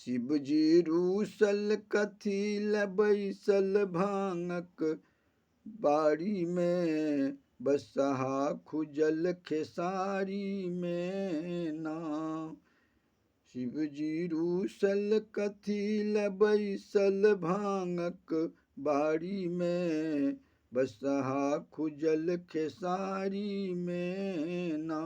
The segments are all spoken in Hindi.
शिव जी रूसल कथी ल बैसल भांगक बाड़ी में, बसहा खुजल खेसारी में ना। शिव जी रूसल कथी ल बैसल भांगक बाड़ी में, बसहा खुजल खेसारी में ना।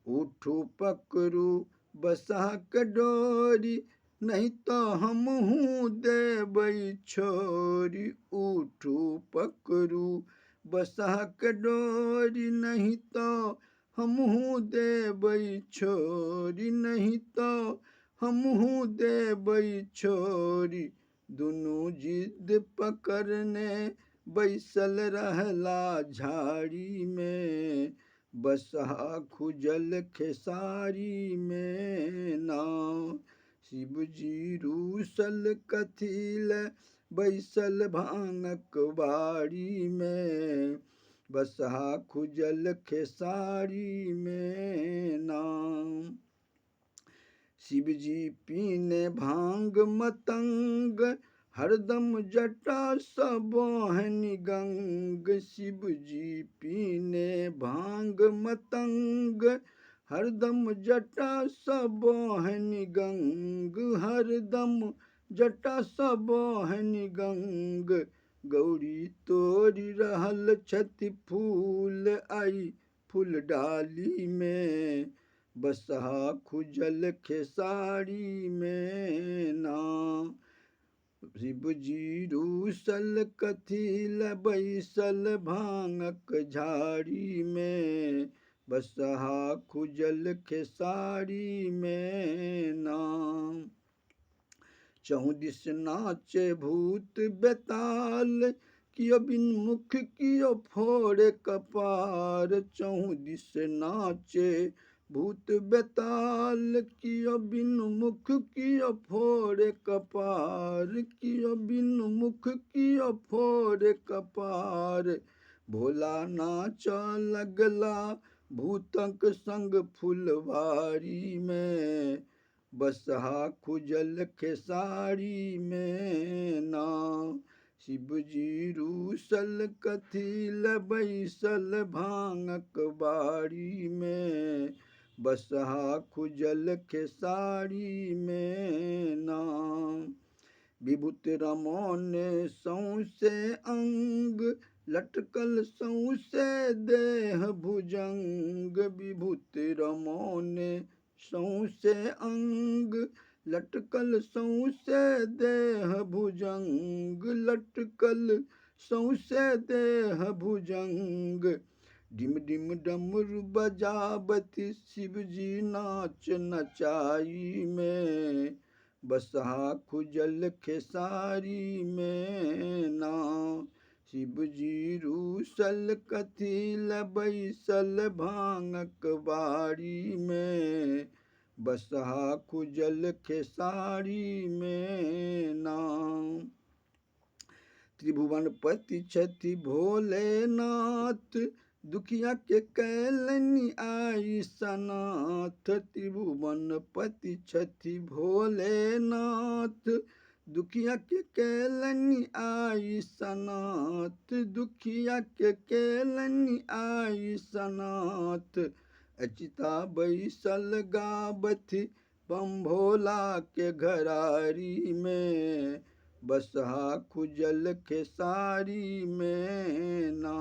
उठू पकड़ू बसहा के डोरी, नहीं तो हमहू देबै छोरी। उठू पकड़ू बसहा के डोरी, नहीं तो हमहू देबै छोरी। नहीं तो हमहू देबै छोरी। दुनू जिद पकड़ने बैसल रहला झाड़ी में, बसहा खुजल खेसारी में ना। शिव जी रूसल कथी ल बैसल भांगक बाड़ी में, बसहा खुजल खेसारी में ना। शिव जी पीने भांग मतंग, हरदम जटा सबोहनि गंग। शिव जी पीने भांग मतंग, हरदम जटा सबोहनि गंग। हरदम जटा सबोहनि गंग। गौरी तोड़ी रहल छथि फूल आई फूल डाली में, बसहा खुजल खेसारी में ना। शिव जी रूसल कथी ल बैसल भांगक झाड़ी में, बसहा खुजल खेसारी में ना। चहुँ दिस नाचे भूत बेताल, कियो बिन मुख कियो फोड़े कपार। चहुँ दिस नाचे भूत बेताल, कियो बिन मुख कियो फोड़े कपार। कियो बिन मुख कियो फोड़े कपार। भोला नाच लगला भूतक संग फुलवारी में, बसहा खुजल खेसारी में ना। शिव जी रूसल कथी ल बैसल भांगक बाड़ी में, बसहा खुजल खेसारी में ना। विभूत रमौने सौंसे अंग, लटकल सौंसे देह भुजंग। विभूत रमौने सौंसे अंग, लटकल सौंसे देह भुजंग। लटकल सौंसे देह भुजंग। डिम डिम डमरू बजाबती शिव जी नाच नचाई में, बसहा खुजल खेसारी में ना। शिव जी रूसल कथी ल बैसल भांगक बाड़ी में, बसहा खुजल खेसारी में ना। त्रिभुवनपति छथि भोलेनाथ, दुखिया के कैलनि आई सनाथ। त्रिभुवनपति छथि भोलेनाथ, दुखिया के कैलनि आई सनाथ। दुखिया के कैलनि आई सनाथ। अचिता बैसल गाबथि बम भोला के घरारी में, बसहा खुजल खेसारी में ना।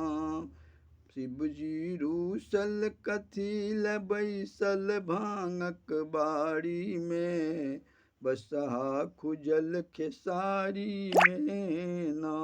शिव जी रूसल कथी ल बैसल भांगक बाड़ी में, बसहा खुजल खेसारी में ना।